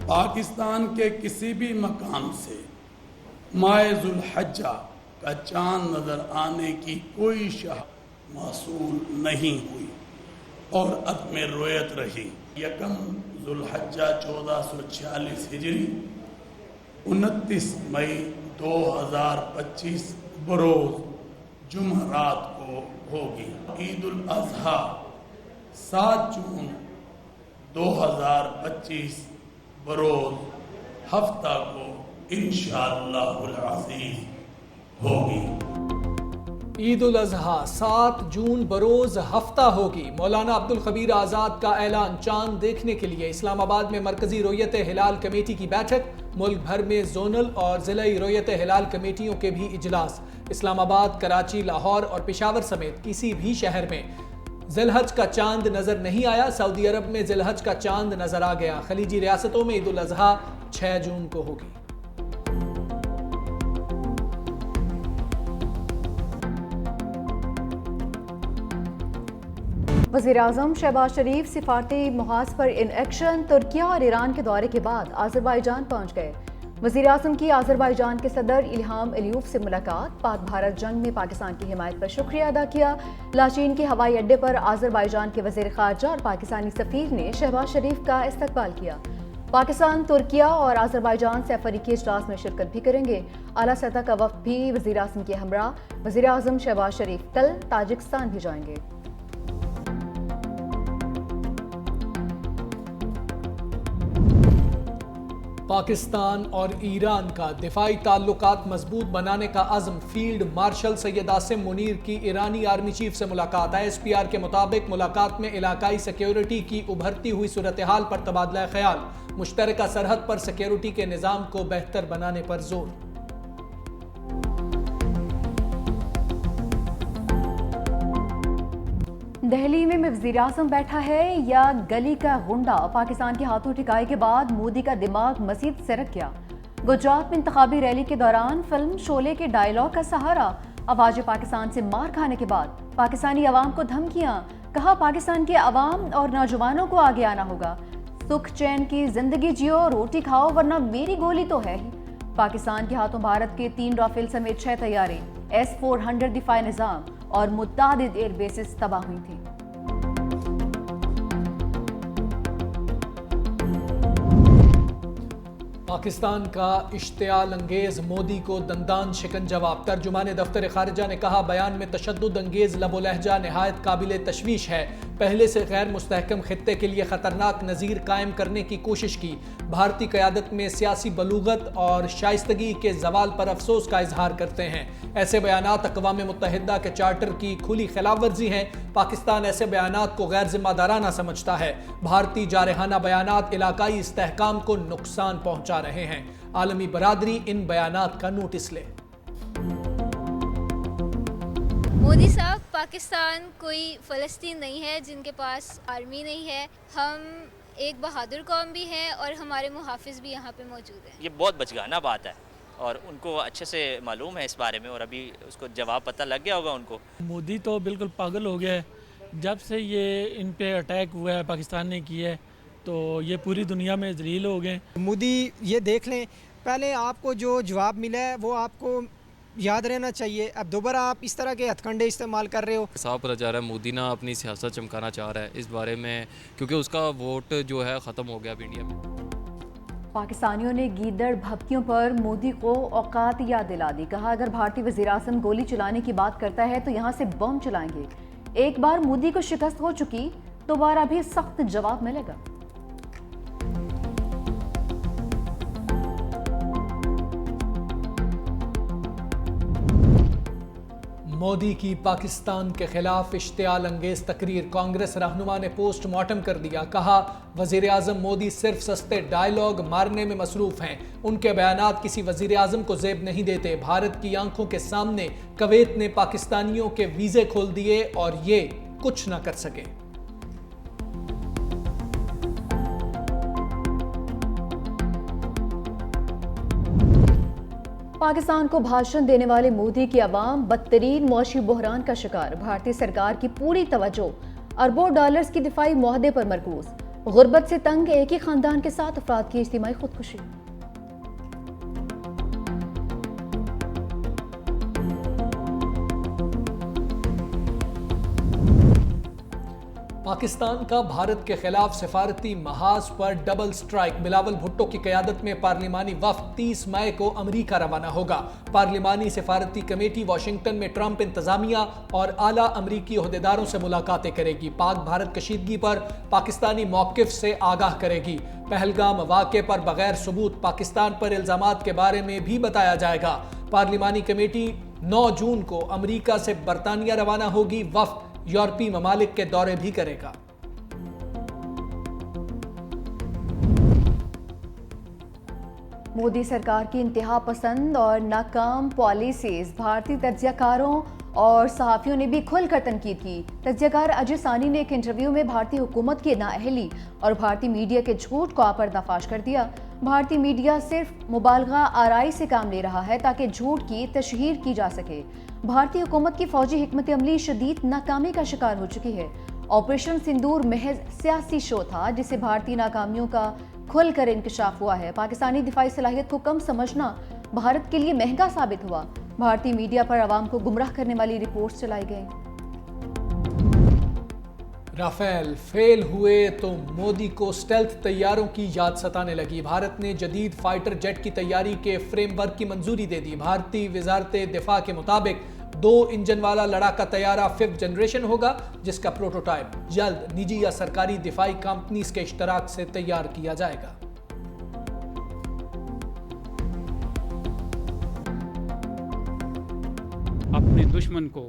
پاکستان کے کسی بھی مقام سے ماہ ذوالحجہ کا چاند نظر آنے کی کوئی شرح موصول نہیں ہوئی اور عدم رویت رہی۔ یکم ذوالحجہ 1446 ہجری 29 مئی 2025 بروز جمعرات کو ہوگی۔ عید الاضحیٰ 7 جون 2025 بروز ہفتہ کو انشاءاللہ العزیز ہوگی۔ عید الاضحیٰ 7 جون بروز ہفتہ ہوگی۔ مولانا عبدالخبیر آزاد کا اعلان۔ چاند دیکھنے کے لیے اسلام آباد میں مرکزی رویت ہلال کمیٹی کی بیٹھک۔ ملک بھر میں زونل اور ضلعی رویت ہلال کمیٹیوں کے بھی اجلاس۔ اسلام آباد، کراچی، لاہور اور پشاور سمیت کسی بھی شہر میں ذی الحج کا چاند نظر نہیں آیا۔ سعودی عرب میں ذی الحج کا چاند نظر آ گیا۔ خلیجی ریاستوں میں عید الاضحیٰ 6 جون کو ہوگی۔ وزیراعظم شہباز شریف سفارتی محاذ پر ان ایکشن۔ ترکیہ اور ایران کے دورے کے بعد آذربائیجان پہنچ گئے۔ وزیراعظم کی آذربائیجان کے صدر الہام علیوف سے ملاقات۔ پاک بھارت جنگ میں پاکستان کی حمایت پر شکریہ ادا کیا۔ لاچین کے ہوائی اڈے پر آذربائیجان کے وزیر خارجہ اور پاکستانی سفیر نے شہباز شریف کا استقبال کیا۔ پاکستان، ترکیہ اور آذربائیجان سے افریقی اجلاس میں شرکت بھی کریں گے۔ اعلیٰ سطح کا وفد بھی وزیراعظم کے ہمراہ وزیراعظم شہباز شریف کل تاجکستان بھی جائیں گے۔ پاکستان اور ایران کا دفاعی تعلقات مضبوط بنانے کا عزم۔ فیلڈ مارشل سید عاصم منیر کی ایرانی آرمی چیف سے ملاقات۔ ISPR کے مطابق ملاقات میں علاقائی سیکیورٹی کی ابھرتی ہوئی صورتحال پر تبادلہ خیال۔ مشترکہ سرحد پر سیکیورٹی کے نظام کو بہتر بنانے پر زور۔ دہلی میں وزیراعظم بیٹھا ہے یا گلی کا غنڈہ؟ پاکستان کے ہاتھوں ٹکائی کے بعد مودی کا دماغ مزید سرک گیا۔ گجرات میں انتخابی ریلی کے دوران فلم شولے کے ڈائیلاگ کا سہارا۔ افواج پاکستان سے مار کھانے کے بعد پاکستانی عوام کو دھمکیاں۔ کہا پاکستان کے عوام اور نوجوانوں کو آگے آنا ہوگا۔ سکھ چین کی زندگی جیو، روٹی کھاؤ ورنہ میری گولی تو ہے ہی۔ پاکستان کے ہاتھوں بھارت کے 3 رافیل سمیت 6 طیارے، S-400 دفاعی نظام اور متعدد ایئر بیسز تباہ ہوئی تھیں۔ پاکستان کا اشتعال انگیز مودی کو دندان شکن جواب۔ ترجمان دفتر خارجہ نے کہا بیان میں تشدد انگیز لب و لہجہ نہایت قابل تشویش ہے۔ پہلے سے غیر مستحکم خطے کے لیے خطرناک نظیر قائم کرنے کی کوشش کی۔ بھارتی قیادت میں سیاسی بلوغت اور شائستگی کے زوال پر افسوس کا اظہار کرتے ہیں۔ ایسے بیانات اقوام متحدہ کے چارٹر کی کھلی خلاف ورزی ہیں۔ پاکستان ایسے بیانات کو غیر ذمہ دارانہ سمجھتا ہے۔ بھارتی جارحانہ بیانات علاقائی استحکام کو نقصان پہنچا رہے ہیں۔ عالمی برادری ان بیانات کا نوٹس لے۔ مودی صاحب، پاکستان کوئی فلسطین نہیں ہے جن کے پاس آرمی نہیں ہے۔ ہم ایک بہادر قوم بھی ہیں اور ہمارے محافظ بھی یہاں پہ موجود ہیں۔ یہ بہت بچگانہ بات ہے اور ان کو اچھے سے معلوم ہے اس بارے میں، اور ابھی اس کو جواب پتہ لگ گیا ہوگا ان کو۔ مودی تو بالکل پاگل ہو گیا ہے۔ جب سے یہ ان پہ اٹیک ہوا ہے پاکستان نے کیا ہے تو یہ پوری دنیا میں ذلیل ہو گئے۔ مودی یہ دیکھ لیں، پہلے آپ کو جو جواب ملا ہے وہ آپ کو یاد رہنا چاہیے۔ اب دوبارہ آپ اس طرح کے ہتھ کنڈے استعمال کر رہے ہو۔ صاف پتہ چل رہا ہے مودی نا اپنی سیاست چمکانا چاہ رہا ہے اس بارے میں، کیونکہ اس کا ووٹ جو ہے ختم ہو گیا اب انڈیا میں۔ پاکستانیوں نے گیدڑ بھبکیوں پر مودی کو اوقات یاد دلا دی۔ کہا اگر بھارتی وزیراعظم گولی چلانے کی بات کرتا ہے تو یہاں سے بم چلائیں گے۔ ایک بار مودی کو شکست ہو چکی، دوبارہ بھی سخت جواب ملے گا۔ مودی کی پاکستان کے خلاف اشتعال انگیز تقریر۔ کانگریس رہنما نے پوسٹ مارٹم کر دیا۔ کہا وزیر اعظم مودی صرف سستے ڈائیلاگ مارنے میں مصروف ہیں۔ ان کے بیانات کسی وزیر اعظم کو زیب نہیں دیتے۔ بھارت کی آنکھوں کے سامنے کویت نے پاکستانیوں کے ویزے کھول دیے اور یہ کچھ نہ کر سکے۔ پاکستان کو بھاشن دینے والے مودی کی عوام بدترین معاشی بحران کا شکار۔ بھارتی سرکار کی پوری توجہ اربوں ڈالرز کی دفاعی معاہدے پر مرکوز۔ غربت سے تنگ ایک ہی خاندان کے 7 افراد کی اجتماعی خودکشی۔ پاکستان کا بھارت کے خلاف سفارتی محاذ پر ڈبل سٹرائک۔ بلاول بھٹو کی قیادت میں پارلیمانی وفد 30 مئی کو امریکہ روانہ ہوگا۔ پارلیمانی سفارتی کمیٹی واشنگٹن میں ٹرمپ انتظامیہ اور اعلیٰ امریکی عہدیداروں سے ملاقاتیں کرے گی۔ پاک بھارت کشیدگی پر پاکستانی موقف سے آگاہ کرے گی۔ پہلگام واقعے پر بغیر ثبوت پاکستان پر الزامات کے بارے میں بھی بتایا جائے گا۔ پارلیمانی کمیٹی 9 جون کو امریکہ سے برطانیہ روانہ ہوگی۔ وفد یورپی ممالک کے دورے بھی کرے گا۔ مودی سرکار کی انتہا پسند اور ناکام پالیسیز بھارتی تجزیہ کاروں اور صحافیوں نے بھی کھل کر تنقید کی۔ تجزیہ کار اجے ثانی نے ایک انٹرویو میں بھارتی حکومت کی نااہلی اور بھارتی میڈیا کے جھوٹ کو پردہ فاش کر دیا۔ بھارتی میڈیا صرف مبالغہ آرائی سے کام لے رہا ہے تاکہ جھوٹ کی تشہیر کی جا سکے۔ بھارتی حکومت کی فوجی حکمت عملی شدید ناکامی کا شکار ہو چکی ہے۔ آپریشن سندور محض سیاسی شو تھا جسے بھارتی ناکامیوں کا کھل کر انکشاف ہوا ہے۔ پاکستانی دفاعی صلاحیت کو کم سمجھنا بھارت کے لیے مہنگا ثابت ہوا۔ بھارتی میڈیا پر عوام کو گمراہ کرنے والی رپورٹس چلائی گئیں۔ رافیل فیل ہوئے تو مودی کو سٹیلتھ طیاروں کی یاد ستانے لگی۔ بھارت نے جدید فائٹر جیٹ کی تیاری کے فریم ورک کی منظوری دے دی۔ بھارتی وزارت دفاع کے مطابق 2 انجن والا لڑاکا طیارہ 5th جنریشن ہوگا، جس کا پروٹوٹائپ جلد نجی یا سرکاری دفاعی کمپنیز کے اشتراک سے تیار کیا جائے گا۔ اپنے دشمن کو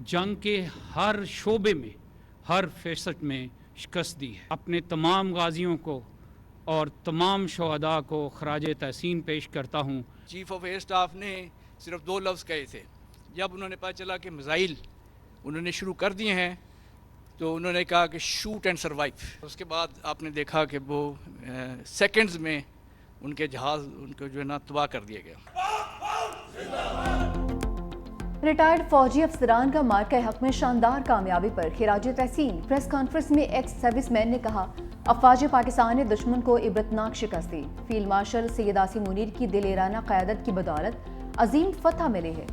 جنگ کے ہر شعبے میں، ہر فیصد میں شکست دی ہے۔ اپنے تمام غازیوں کو اور تمام شہداء کو خراج تحسین پیش کرتا ہوں۔ چیف آف ایئر اسٹاف نے صرف 2 لفظ کہے تھے۔ جب انہوں نے پتہ چلا کہ میزائل انہوں نے شروع کر دیے ہیں تو انہوں نے کہا کہ شوٹ اینڈ سروائیو۔ اس کے بعد آپ نے دیکھا کہ وہ سیکنڈز میں ان کے جہاز ان کو جو ہے نا تباہ کر دیا گیا۔ ریٹائرڈ فوجی افسران کا مارکہ حق میں شاندار کامیابی پر خراج تحسین۔ پریس کانفرنس میں ایکس سروس مین نے کہا افواج پاکستان نے دشمن کو عبرتناک شکست دی۔ فیلڈ مارشل سید آصم منیر کی دلیرانہ قیادت کی بدولت عظیم فتح ملی ہے۔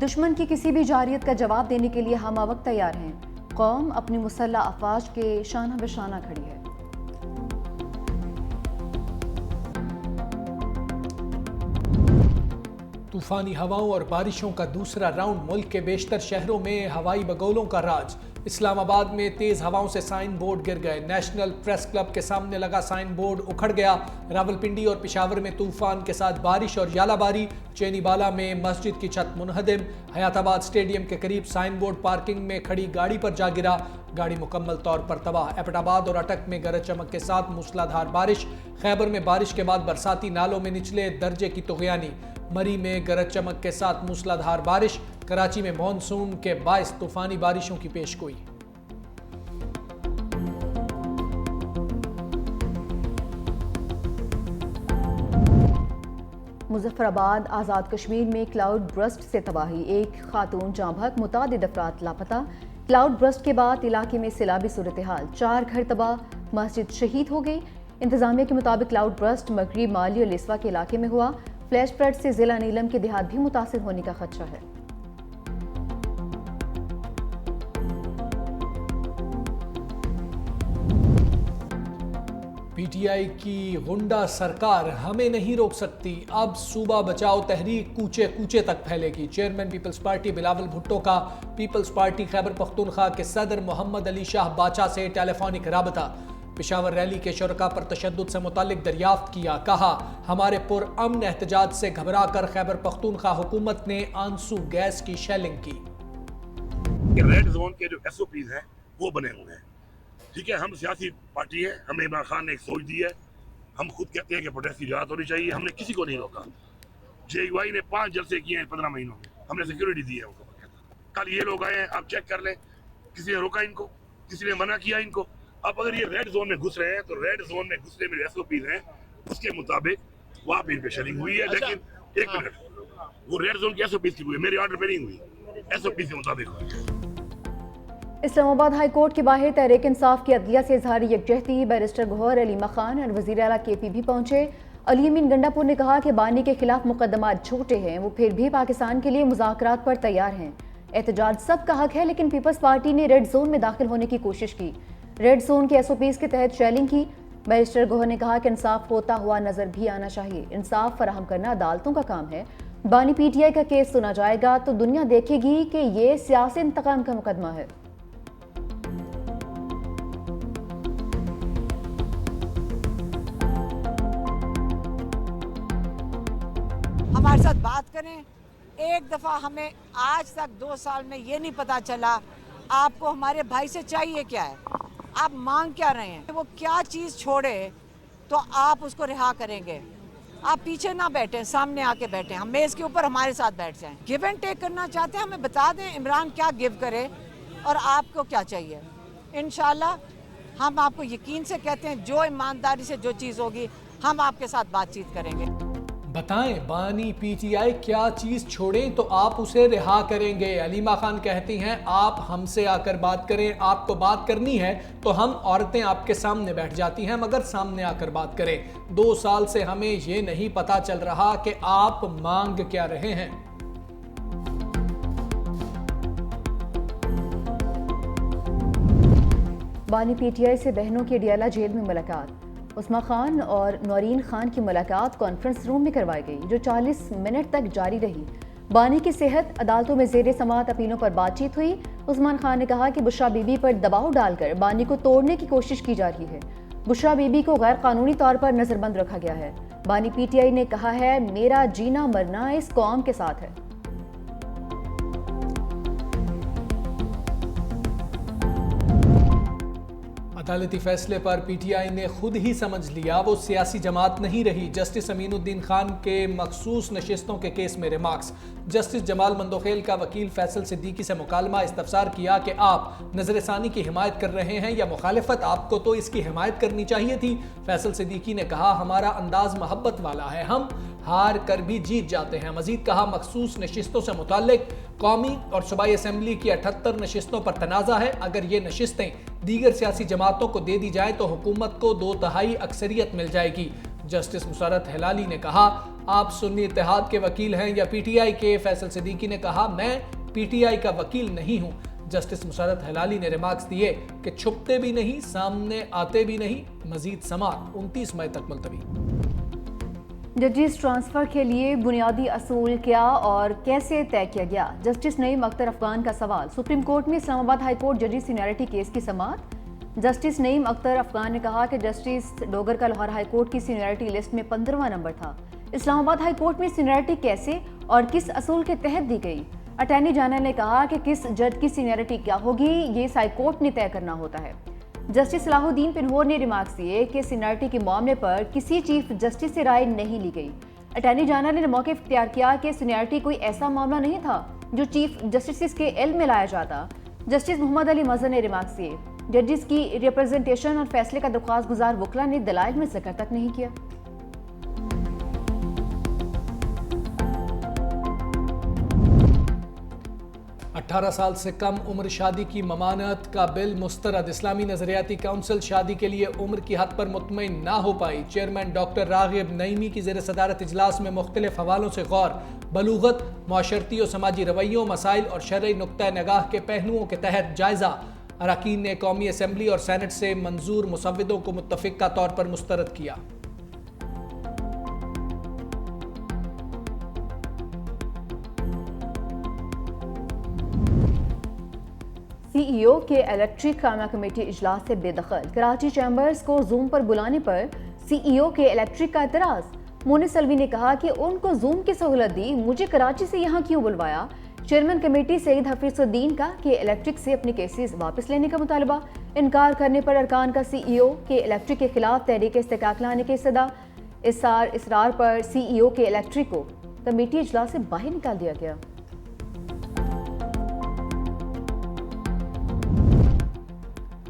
دشمن کی کسی بھی جارحیت کا جواب دینے کے لیے ہم وقت تیار ہیں۔ قوم اپنی مسلح افواج کے شانہ بشانہ کھڑی ہے۔ طوفانی ہواؤں اور بارشوں کا دوسرا راؤنڈ۔ ملک کے بیشتر شہروں میں ہوائی بگولوں کا راج۔ اسلام آباد میں تیز ہواؤں سے سائن بورڈ گر گئے۔ نیشنل پریس کلب کے سامنے لگا سائن بورڈ اکھڑ گیا۔ راولپنڈی اور پشاور میں طوفان کے ساتھ بارش اور ژالہ باری۔ چینی بالا میں مسجد کی چھت منہدم۔ حیات آباد اسٹیڈیم کے قریب سائن بورڈ پارکنگ میں کھڑی گاڑی پر جا گرا، گاڑی مکمل طور پر تباہ۔ ایبٹ آباد اور اٹک میں گرج چمک کے ساتھ موسلا دھار بارش۔ خیبر میں بارش کے بعد برساتی نالوں میں نچلے درجے کی طغیانی۔ مری میں گرج چمک کے ساتھ موسلا دھار بارش۔ کراچی میں مانسون کے باعث طوفانی بارشوں کی پیش گوئی۔ مظفر آباد آزاد کشمیر میں کلاؤڈ برسٹ سے تباہی، ایک خاتون جاں بحق، متعدد افراد لاپتہ۔ کلاؤڈ برسٹ کے بعد علاقے میں سیلابی صورتحال، 4 گھر تباہ، مسجد شہید ہو گئی۔ انتظامیہ کے مطابق کلاؤڈ برسٹ مغرب مالی اور لسوا کے علاقے میں ہوا۔ فلیش فلڈ سے ضلع نیلم کے دیہات بھی متاثر ہونے کا خدشہ ہے۔ پی ٹی آئی کی غنڈہ سرکار ہمیں نہیں روک سکتی، اب صوبہ بچاؤ تحریک کوچے کوچے تک پھیلے گی۔ Chairman Peoples Party Bilawal Bhutto کا پیپلز پارٹی خیبر پختونخوا کے صدر محمد علی شاہ باچا سے ٹیلی فونک رابطہ۔ پشاور ریلی کے شرکاء پر تشدد سے متعلق دریافت کیا، کہا ہمارے پرامن احتجاج سے گھبرا کر خیبر پختونخوا حکومت نے آنسو گیس کی شیلنگ کی۔ ریڈ زون کے جو ایس او پیز ہیں وہ بنے ہوئے ہیں، ٹھیک ہے۔ ہم سیاسی پارٹی ہے، ہمیں عمران خان نے ایک سوچ دی ہے، ہم خود کہتے ہیں کہ پروٹیسٹ کی اجازت ہونی چاہیے، ہم نے کسی کو نہیں روکا۔ جے یو آئی نے 5 جلسے کیے ہیں 15 مہینوں میں، ہم نے سیکورٹی دی ہے ان کو۔ کل یہ لوگ آئے ہیں، آپ چیک کر لیں، کسی نے روکا ان کو، کسی نے منع کیا ان کو۔ اب اگر یہ ریڈ زون میں گھس رہے ہیں تو ریڈ زون میں گھسنے میں ایس او پیز ہیں، اس کے مطابق وہاں پہ ان پہ شیلنگ ہوئی ہے۔ لیکن ایک منٹ، وہ ریڈ زون کی ایس او پیز کی ہوئی ہے، میرے آرڈر پہ نہیں ہوئی، ایس او پیز کے مطابق ہوئی ہے۔ اسلام آباد ہائی کورٹ کے باہر تحریک انصاف کی عدلیہ سے اظہار یکجہتی بیرسٹر گوہر علیمہ خان اور وزیر اعلیٰ KP بھی پہنچے۔ علی امین گنڈا پور نے کہا کہ بانی کے خلاف مقدمات جھوٹے ہیں، وہ پھر بھی پاکستان کے لیے مذاکرات پر تیار ہیں۔ احتجاج سب کا حق ہے، لیکن پیپلز پارٹی نے ریڈ زون میں داخل ہونے کی کوشش کی، ریڈ زون کے SOPs کے تحت شیلنگ کی۔ بیرسٹر گوہر نے کہا کہ انصاف ہوتا ہوا نظر بھی آنا چاہیے، انصاف فراہم کرنا عدالتوں کا کام ہے۔ بانی PTI کا کیس سنا جائے گا تو دنیا دیکھے گی کہ یہ سیاسی انتقام کا مقدمہ ہے۔ ہمارے ساتھ بات کریں۔ ایک دفعہ ہمیں آج تک 2 سال میں یہ نہیں پتا چلا آپ کو ہمارے بھائی سے چاہیے کیا ہے، آپ مانگ کیا رہے ہیں، وہ کیا چیز چھوڑے تو آپ اس کو رہا کریں گے۔ آپ پیچھے نہ بیٹھیں، سامنے آ کے بیٹھیں، ہم میز کے اوپر ہمارے ساتھ بیٹھ جائیں۔ گیو اینڈ ٹیک کرنا چاہتے ہیں، ہمیں بتا دیں عمران کیا گیو کرے اور آپ کو کیا چاہیے۔ انشاءاللہ ہم آپ کو یقین سے کہتے ہیں جو ایمانداری سے جو چیز ہوگی ہم آپ کے ساتھ بات چیت کریں گے۔ بتائیں بانی PTI کیا چیز چھوڑیں تو آپ اسے رہا کریں گے۔ علیمہ خان کہتی ہیں آپ ہم سے آ کر بات کریں، آپ کو بات کرنی ہے تو ہم عورتیں آپ کے سامنے بیٹھ جاتی ہیں، مگر سامنے آ کر بات کریں۔ 2 سال سے ہمیں یہ نہیں پتا چل رہا کہ آپ مانگ کیا رہے ہیں۔ بانی PTI سے بہنوں کی ڈیالہ جیل میں ملاقات۔ عثمہ خان اور نورین خان کی ملاقات کانفرنس روم میں کروائی گئی، جو 40 منٹ تک جاری رہی۔ بانی کی صحت، عدالتوں میں زیر سماعت اپیلوں پر بات چیت ہوئی۔ عثمان خان نے کہا کہ بشرا بی بی پر دباؤ ڈال کر بانی کو توڑنے کی کوشش کی جا رہی ہے۔ بشرا بی بی کو غیر قانونی طور پر نظر بند رکھا گیا ہے۔ بانی PTI نے کہا ہے میرا جینا مرنا اس قوم کے ساتھ ہے۔ عدالتی فیصلے پر PTI نے خود ہی سمجھ لیا وہ سیاسی جماعت نہیں رہی۔ جسٹس امین الدین خان کے مخصوص نشستوں کے کیس میں ریمارکس۔ جسٹس جمال مندوخیل کا وکیل فیصل صدیقی سے مکالمہ، استفسار کیا کہ آپ نظر ثانی کی حمایت کر رہے ہیں یا مخالفت، آپ کو تو اس کی حمایت کرنی چاہیے تھی۔ فیصل صدیقی نے کہا ہمارا انداز محبت والا ہے، ہم ہار کر بھی جیت جاتے ہیں۔ مزید کہا مخصوص نشستوں سے متعلق قومی اور صوبائی اسمبلی کی 78 نشستوں پر تنازع ہے، اگر یہ نشستیں دیگر سیاسی جماعتوں کو دے دی جائیں تو حکومت کو 2/3 اکثریت مل جائے گی۔ جسٹس مسرت ہلالی نے کہا آپ سنی اتحاد کے وکیل ہیں یا PTI کے؟ فیصل صدیقی نے کہا میں PTI کا وکیل نہیں ہوں۔ جسٹس مسرت ہلالی نے ریمارکس دیے کہ چھپتے بھی نہیں، سامنے آتے بھی نہیں۔ مزید سماعت 29 مئی تک ملتوی۔ ججز ٹرانسفر کے لیے بنیادی اصول کیا اور کیسے طے کیا گیا؟ جسٹس نعیم اختر افغان کا سوال۔ سپریم کورٹ میں اسلام آباد ہائی کورٹ ججز سینیئرٹی کیس کی سماعت۔ جسٹس نعیم اختر افغان نے کہا کہ جسٹس ڈوگر کا لاہور ہائی کورٹ کی سینیئرٹی لسٹ میں 15واں نمبر تھا۔ اسلام آباد ہائی کورٹ میں سینیئرٹی کیسے اور کس اصول کے تحت دی گئی؟ اٹارنی جنرل نے کہا کہ کس جج کی سینیئرٹی کیا ہوگی یہ ہائی کورٹ نے طے کرنا ہوتا ہے۔ جسٹس صلاح الدین پنہور نے ریمارکس دیے کہ سینیئرٹی کے معاملے پر کسی چیف جسٹس سے رائے نہیں لی گئی۔ اٹارنی جنرل نے موقف اختیار کیا کہ سینیئرٹی کوئی ایسا معاملہ نہیں تھا جو چیف جسٹس کے علم میں لایا جاتا۔ جسٹس محمد علی مظہر نے ریمارکس دیے ججز کی ریپرزنٹیشن اور فیصلے کا درخواست گزار وکلا نے دلائل میں ذکر تک نہیں کیا۔ اٹھارہ سال سے کم عمر شادی کی ممانعت کا بل مسترد۔ اسلامی نظریاتی کونسل شادی کے لیے عمر کی حد پر مطمئن نہ ہو پائی۔ چیئرمین ڈاکٹر راغب نعیمی کی زیر صدارت اجلاس میں مختلف حوالوں سے غور، بلوغت، معاشرتی و سماجی رویوں، مسائل اور شرعی نقطہ نگاہ کے پہلوؤں کے تحت جائزہ۔ اراکین نے قومی اسمبلی اور سینٹ سے منظور مسودوں کو متفقہ طور پر مسترد کیا۔ CEO کے الیکٹرک قائمہ کمیٹی اجلاس سے بے دخل۔ کراچی چیمبرز کو زوم پر بلانے پر CEO کے الیکٹرک کا اعتراض۔ مونس سلوی نے کہا کہ ان کو زوم کی سہولت دی، مجھے کراچی سے یہاں کیوں بلوایا؟ چیئرمین کمیٹی سعید حفیظ الدین کا کہ الیکٹرک سے اپنے کیسز واپس لینے کا مطالبہ۔ انکار کرنے پر ارکان کا CEO کے الیکٹرک کے خلاف تحریک استحقاق لانے کی استدعا۔ اصرار پر CEO کے الیکٹرک کو کمیٹی اجلاس سے باہر نکال دیا گیا۔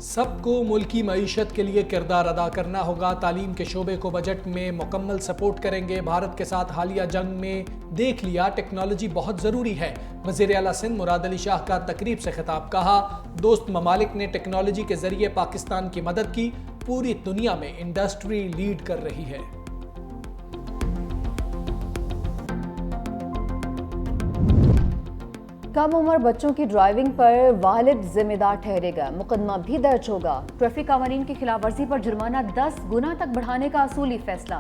سب کو ملکی معیشت کے لیے کردار ادا کرنا ہوگا. تعلیم کے شعبے کو بجٹ میں مکمل سپورٹ کریں گے. بھارت کے ساتھ حالیہ جنگ میں دیکھ لیا ٹیکنالوجی بہت ضروری ہے. وزیر اعلیٰ سندھ مراد علی شاہ کا تقریب سے خطاب. کہا دوست ممالک نے ٹیکنالوجی کے ذریعے پاکستان کی مدد کی. پوری دنیا میں انڈسٹری لیڈ کر رہی ہے. کم عمر بچوں کی ڈرائیونگ پر والد ذمہ دار ٹھہرے گا. مقدمہ بھی درج ہوگا. ٹریفک قوانین کی خلاف ورزی پر جرمانہ 10 گنا تک بڑھانے کا اصولی فیصلہ.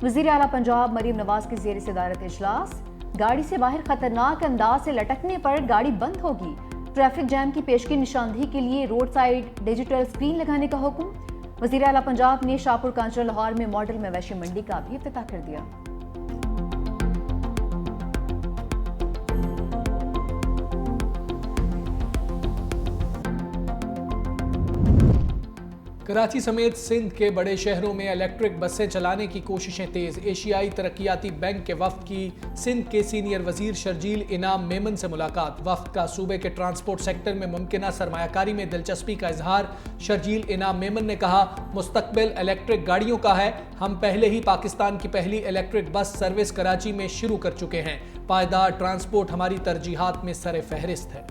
وزیر اعلیٰ پنجاب مریم نواز کی زیر صدارت اجلاس. گاڑی سے باہر خطرناک انداز سے لٹکنے پر گاڑی بند ہوگی. ٹریفک جام کی پیشگی نشاندہی کے لیے روڈ سائیڈ ڈیجیٹل سکرین لگانے کا حکم. وزیر اعلیٰ پنجاب نے شاہپور کانچرا لاہور میں ماڈل مویشی منڈی کا بھی افتتاح کر دیا. کراچی سمیت سندھ کے بڑے شہروں میں الیکٹرک بسیں چلانے کی کوششیں تیز. ایشیائی ترقیاتی بینک کے وفد کی سندھ کے سینئر وزیر شرجیل انعام میمن سے ملاقات. وفد کا صوبے کے ٹرانسپورٹ سیکٹر میں ممکنہ سرمایہ کاری میں دلچسپی کا اظہار. شرجیل انعام میمن نے کہا مستقبل الیکٹرک گاڑیوں کا ہے. ہم پہلے ہی پاکستان کی پہلی الیکٹرک بس سروس کراچی میں شروع کر چکے ہیں. پائیدار ٹرانسپورٹ ہماری ترجیحات میں سر فہرست ہے.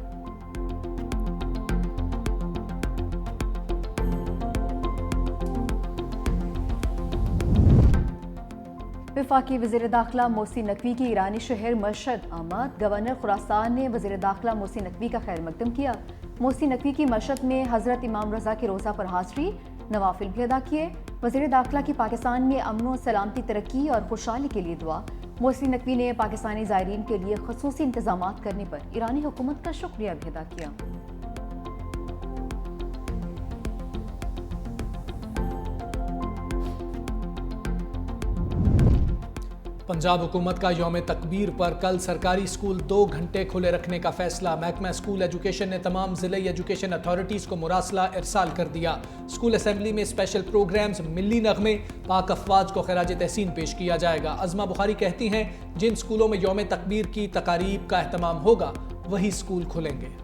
وفاقی وزیر داخلہ محسن نقوی کی ایرانی شہر مشہد آمد. گورنر خراسان نے وزیر داخلہ محسن نقوی کا خیر مقدم کیا. محسن نقوی کی مشہد میں حضرت امام رضا کے روزہ پر حاضری. نوافل بھی ادا کیے. وزیر داخلہ کی پاکستان میں امن و سلامتی ترقی اور خوشحالی کے لیے دعا. محسن نقوی نے پاکستانی زائرین کے لیے خصوصی انتظامات کرنے پر ایرانی حکومت کا شکریہ بھی ادا کیا. پنجاب حکومت کا یوم تکبیر پر کل سرکاری اسکول 2 گھنٹے کھلے رکھنے کا فیصلہ. محکمہ اسکول ایجوکیشن نے تمام ضلعی ایجوکیشن اتھارٹیز کو مراسلہ ارسال کر دیا. اسکول اسمبلی میں اسپیشل پروگرامز، ملی نغمے، پاک افواج کو خراج تحسین پیش کیا جائے گا. عظمہ بخاری کہتی ہیں جن اسکولوں میں یوم تکبیر کی تقاریب کا اہتمام ہوگا وہی اسکول کھلیں گے.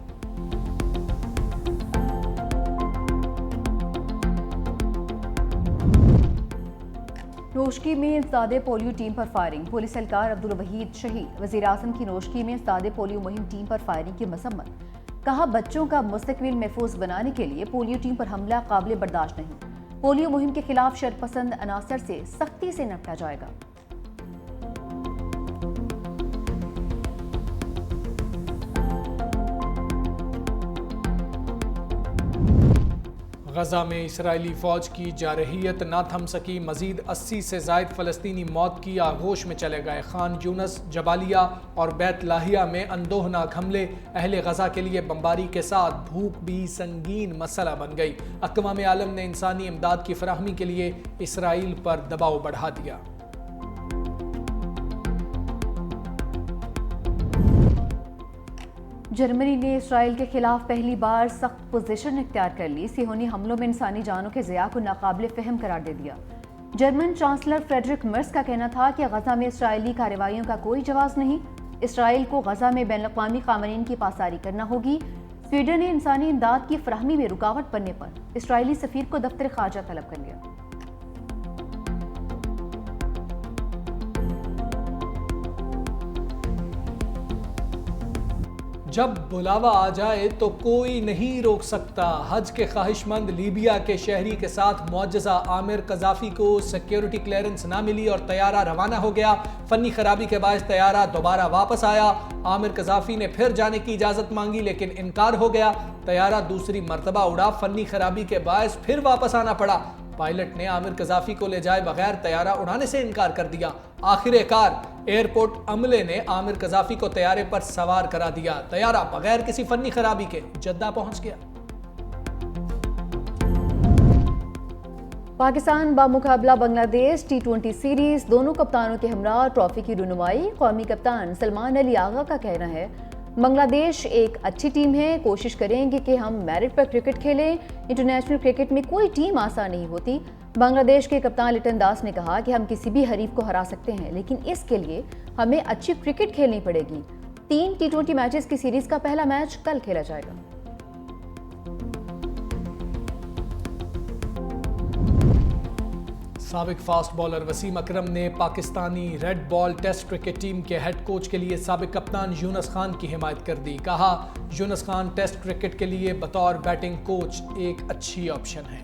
نوشکی میں انسداد پولیو ٹیم پر فائرنگ. پولیس اہلکار عبدالوحید شہید. وزیر اعظم کی نوشکی میں انسداد پولیو مہم ٹیم پر فائرنگ کی مذمت. کہا بچوں کا مستقبل محفوظ بنانے کے لیے پولیو ٹیم پر حملہ قابل برداشت نہیں. پولیو مہم کے خلاف شرپسند عناصر سے سختی سے نپٹا جائے گا. غزہ میں اسرائیلی فوج کی جارحیت نہ تھم سکی. مزید 80 سے زائد فلسطینی موت کی آغوش میں چلے گئے. خان یونس، جبالیہ اور بیت لاہیہ میں اندوہناک حملے. اہل غزہ کے لیے بمباری کے ساتھ بھوک بھی سنگین مسئلہ بن گئی. اقوام عالم نے انسانی امداد کی فراہمی کے لیے اسرائیل پر دباؤ بڑھا دیا. جرمنی نے اسرائیل کے خلاف پہلی بار سخت پوزیشن اختیار کر لی. صہیونی حملوں میں انسانی جانوں کے ضیاع کو ناقابل فہم قرار دے دیا. جرمن چانسلر فریڈرک مرز کا کہنا تھا کہ غزہ میں اسرائیلی کارروائیوں کا کوئی جواز نہیں. اسرائیل کو غزہ میں بین الاقوامی قوانین کی پاسداری کرنا ہوگی. سویڈن نے انسانی امداد کی فراہمی میں رکاوٹ بننے پر اسرائیلی سفیر کو دفتر خارجہ طلب کر لیا. جب بلاوا آ جائے تو کوئی نہیں روک سکتا. حج کے خواہش مند لیبیا کے شہری کے ساتھ معجزہ. عامر قذافی کو سیکیورٹی کلیئرنس نہ ملی اور طیارہ روانہ ہو گیا. فنی خرابی کے باعث طیارہ دوبارہ واپس آیا. عامر قذافی نے پھر جانے کی اجازت مانگی لیکن انکار ہو گیا. طیارہ دوسری مرتبہ اڑا. فنی خرابی کے باعث پھر واپس آنا پڑا. پائلٹ نے عامر قذافی کو لے جائے بغیر طیارہ اڑانے سے انکار کر دیا. آخر کار ایئرپورٹ عملے نے عامر قذافی کو طیارے پر سوار کرا دیا. طیارہ بغیر کسی فنی خرابی کے جدہ پہنچ گیا. پاکستان بمقابلہ بنگلہ دیش T20 سیریز دونوں کپتانوں کے ہمراہ ٹرافی کی رونمائی. قومی کپتان سلمان علی آغا کا کہنا ہے بنگلہ دیش ایک اچھی ٹیم ہے. کوشش کریں گے کہ ہم میرٹ پر کرکٹ کھیلیں. انٹرنیشنل کرکٹ میں کوئی ٹیم آسان نہیں ہوتی. بنگلہ دیش کے کپتان لٹن داس نے کہا کہ ہم کسی بھی حریف کو ہرا سکتے ہیں لیکن اس کے لیے ہمیں اچھی کرکٹ کھیلنی پڑے گی. 3 T20 میچز کی سیریز کا پہلا میچ کل کھیلا جائے گا. سابق فاسٹ بالر وسیم اکرم نے پاکستانی red ball test cricket team کے ہیڈ کوچ کے لیے سابق کپتان یونس خان کی حمایت کر دی. کہا یونس خان ٹیسٹ کرکٹ کے لیے بطور بیٹنگ کوچ ایک اچھی آپشن ہے.